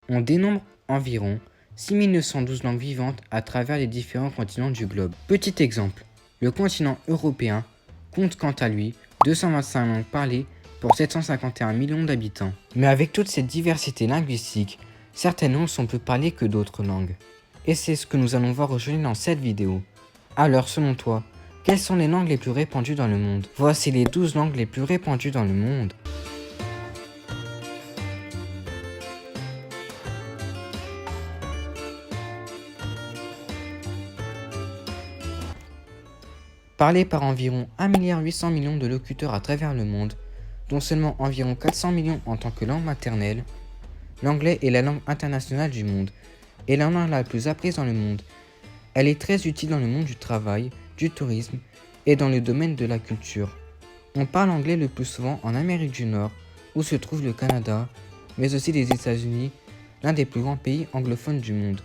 On dénombre environ 6912 langues vivantes à travers les différents continents du globe. Petit exemple, le continent européen compte quant à lui 225 langues parlées pour 751 millions d'habitants. Mais avec toute cette diversité linguistique, certaines langues sont plus parlées que d'autres langues. Et c'est ce que nous allons voir aujourd'hui dans cette vidéo. Alors, selon toi, quelles sont les langues les plus répandues dans le monde? Voici les 12 langues les plus répandues dans le monde. Parlée par environ 1,8 milliard de locuteurs à travers le monde, dont seulement environ 400 millions en tant que langue maternelle, l'anglais est la langue internationale du monde et la langue la plus apprise dans le monde. Elle est très utile dans le monde du travail, du tourisme et dans le domaine de la culture. On parle anglais le plus souvent en Amérique du Nord, où se trouve le Canada, mais aussi les États-Unis, l'un des plus grands pays anglophones du monde,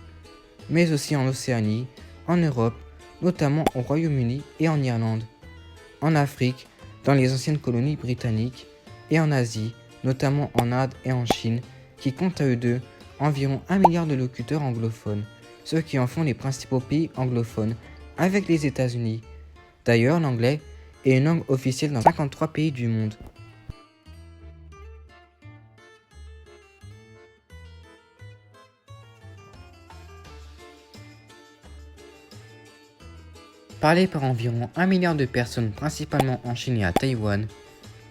mais aussi en Océanie, en Europe, notamment au Royaume-Uni et en Irlande, en Afrique, dans les anciennes colonies britanniques, et en Asie, notamment en Inde et en Chine, qui comptent à eux deux environ 1 milliard de locuteurs anglophones, ce qui en font les principaux pays anglophones, avec les États-Unis. D'ailleurs, l'anglais est une langue officielle dans 53 pays du monde. Parlé par environ 1 milliard de personnes, principalement en Chine et à Taïwan,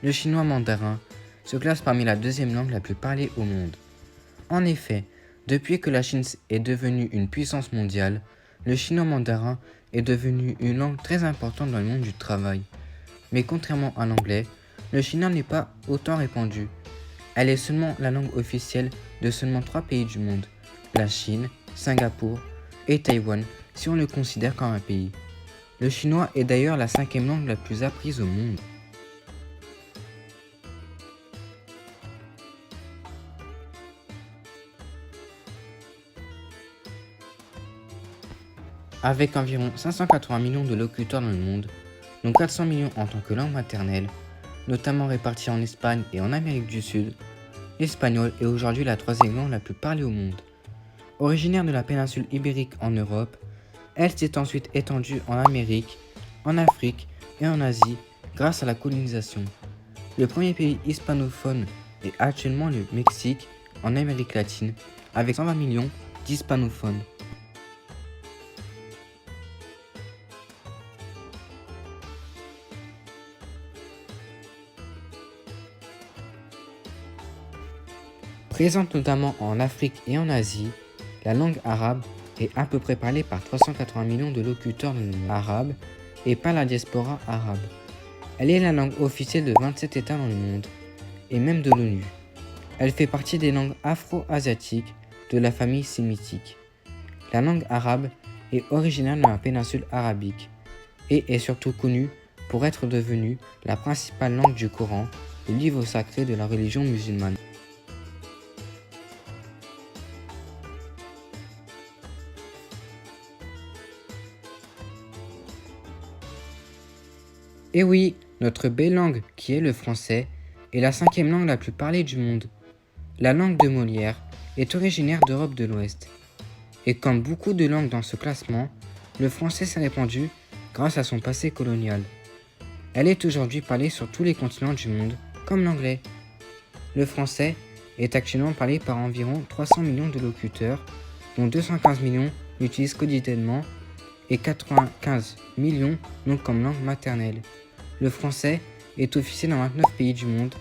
le chinois mandarin se classe parmi la deuxième langue la plus parlée au monde. En effet, depuis que la Chine est devenue une puissance mondiale, le chinois mandarin est devenu une langue très importante dans le monde du travail. Mais contrairement à l'anglais, le chinois n'est pas autant répandu. Elle est seulement la langue officielle de seulement 3 pays du monde, la Chine, Singapour et Taïwan si on le considère comme un pays. Le chinois est d'ailleurs la 5e langue la plus apprise au monde. Avec environ 580 millions de locuteurs dans le monde, dont 400 millions en tant que langue maternelle, notamment répartis en Espagne et en Amérique du Sud, l'espagnol est aujourd'hui la 3e langue la plus parlée au monde. Originaire de la péninsule ibérique en Europe, elle s'est ensuite étendue en Amérique, en Afrique et en Asie grâce à la colonisation. Le premier pays hispanophone est actuellement le Mexique en Amérique latine avec 120 millions d'hispanophones. Présente notamment en Afrique et en Asie, la langue arabe est à peu près parlée par 380 millions de locuteurs dans le monde arabe et par la diaspora arabe. Elle est la langue officielle de 27 États dans le monde, et même de l'ONU. Elle fait partie des langues afro-asiatiques de la famille sémitique. La langue arabe est originaire de la péninsule arabique, et est surtout connue pour être devenue la principale langue du Coran, le livre sacré de la religion musulmane. Et oui, notre belle langue, qui est le français, est la 5e langue la plus parlée du monde. La langue de Molière est originaire d'Europe de l'Ouest. Et comme beaucoup de langues dans ce classement, le français s'est répandu grâce à son passé colonial. Elle est aujourd'hui parlée sur tous les continents du monde, comme l'anglais. Le français est actuellement parlé par environ 300 millions de locuteurs, dont 215 millions l'utilisent quotidiennement et 95 millions l'ont comme langue maternelle. Le français est officiel dans 29 pays du monde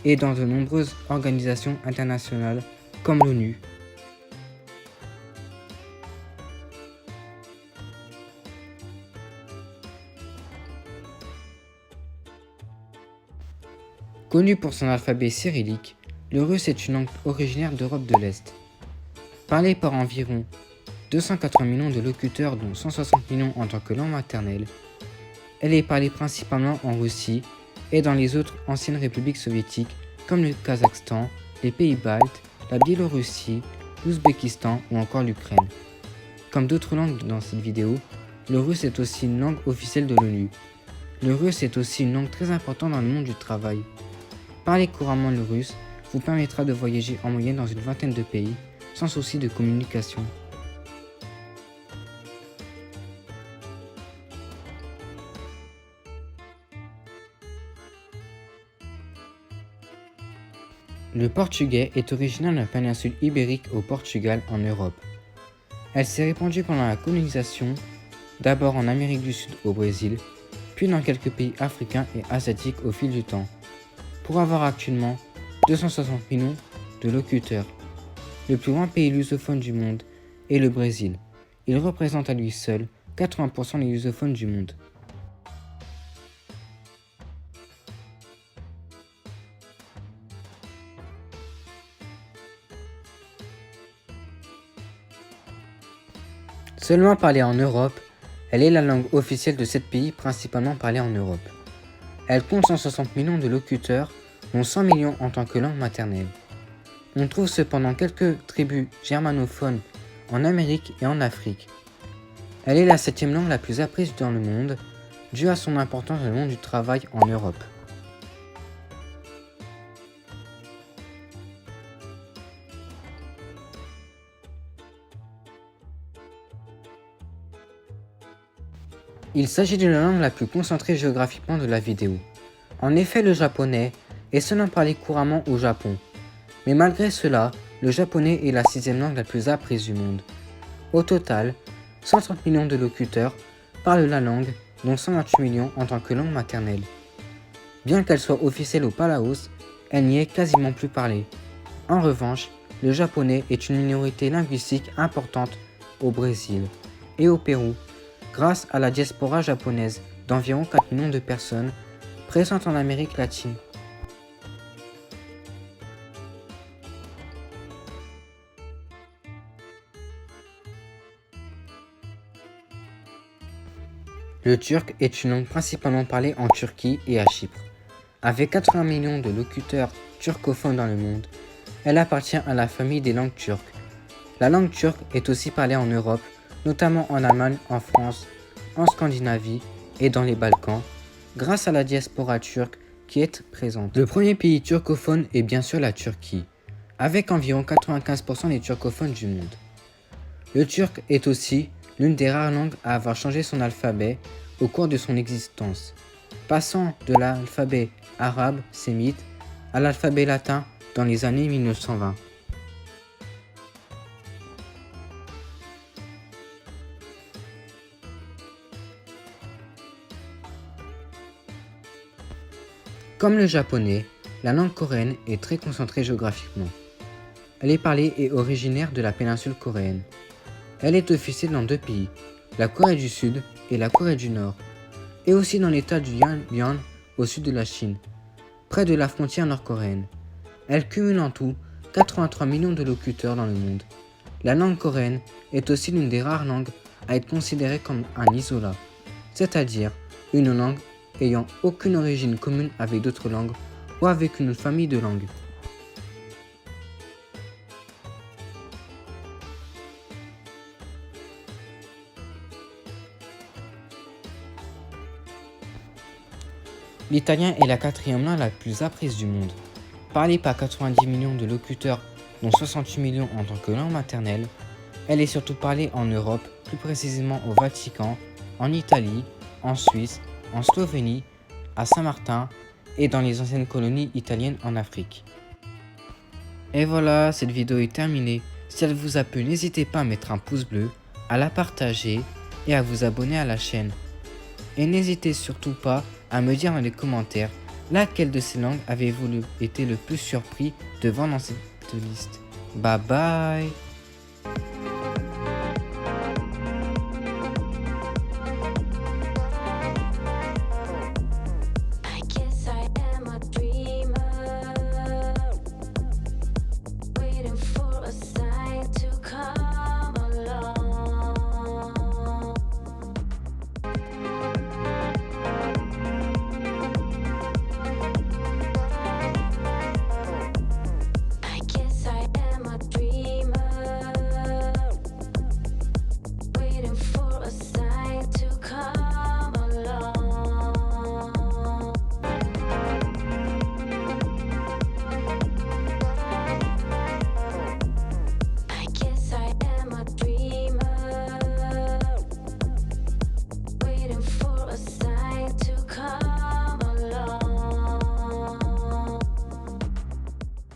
et dans de nombreuses organisations internationales comme l'ONU. Connu pour son alphabet cyrillique, le russe est une langue originaire d'Europe de l'Est. Parlée par environ 280 millions de locuteurs dont 160 millions en tant que langue maternelle, elle est parlée principalement en Russie et dans les autres anciennes républiques soviétiques comme le Kazakhstan, les pays baltes, la Biélorussie, l'Ouzbékistan ou encore l'Ukraine. Comme d'autres langues dans cette vidéo, le russe est aussi une langue officielle de l'ONU. Le russe est aussi une langue très importante dans le monde du travail. Parler couramment le russe vous permettra de voyager en moyenne dans une vingtaine de pays, sans souci de communication. Le portugais est originaire de la péninsule ibérique au Portugal en Europe. Elle s'est répandue pendant la colonisation, d'abord en Amérique du Sud au Brésil, puis dans quelques pays africains et asiatiques au fil du temps, pour avoir actuellement 260 millions de locuteurs. Le plus grand pays lusophone du monde est le Brésil. Il représente à lui seul 80% des lusophones du monde. Seulement parlée en Europe, elle est la langue officielle de 7 pays principalement parlée en Europe. Elle compte 160 millions de locuteurs, dont 100 millions en tant que langue maternelle. On trouve cependant quelques tribus germanophones en Amérique et en Afrique. Elle est la 7e langue la plus apprise dans le monde, due à son importance dans le monde du travail en Europe. Il s'agit de la langue la plus concentrée géographiquement de la vidéo. En effet, le japonais est seulement parlé couramment au Japon. Mais malgré cela, le japonais est la 6e langue la plus apprise du monde. Au total, 130 millions de locuteurs parlent la langue, dont 128 millions en tant que langue maternelle. Bien qu'elle soit officielle au Palaos, elle n'y est quasiment plus parlée. En revanche, le japonais est une minorité linguistique importante au Brésil et au Pérou, grâce à la diaspora japonaise d'environ 4 millions de personnes présentes en Amérique latine. Le turc est une langue principalement parlée en Turquie et à Chypre. Avec 80 millions de locuteurs turcophones dans le monde, elle appartient à la famille des langues turques. La langue turque est aussi parlée en Europe, notamment en Allemagne, en France, en Scandinavie et dans les Balkans, grâce à la diaspora turque qui est présente. Le premier pays turcophone est bien sûr la Turquie, avec environ 95% des turcophones du monde. Le turc est aussi l'une des rares langues à avoir changé son alphabet au cours de son existence, passant de l'alphabet arabe sémite à l'alphabet latin dans les années 1920. Comme le japonais, la langue coréenne est très concentrée géographiquement. Elle est parlée et originaire de la péninsule coréenne. Elle est officielle dans 2 pays, la Corée du Sud et la Corée du Nord, et aussi dans l'état du Yunnan au sud de la Chine, près de la frontière nord-coréenne. Elle cumule en tout 83 millions de locuteurs dans le monde. La langue coréenne est aussi l'une des rares langues à être considérée comme un isolat, c'est-à-dire une langue ayant aucune origine commune avec d'autres langues ou avec une famille de langues. L'italien est la 4e langue la plus apprise du monde. Parlée par 90 millions de locuteurs, dont 68 millions en tant que langue maternelle, elle est surtout parlée en Europe, plus précisément au Vatican, en Italie, en Suisse, en Slovénie, à Saint-Martin et dans les anciennes colonies italiennes en Afrique. Et voilà, cette vidéo est terminée. Si elle vous a plu, n'hésitez pas à mettre un pouce bleu, à la partager et à vous abonner à la chaîne. Et n'hésitez surtout pas à me dire dans les commentaires laquelle de ces langues avez-vous été le plus surpris de voir dans cette liste. Bye bye.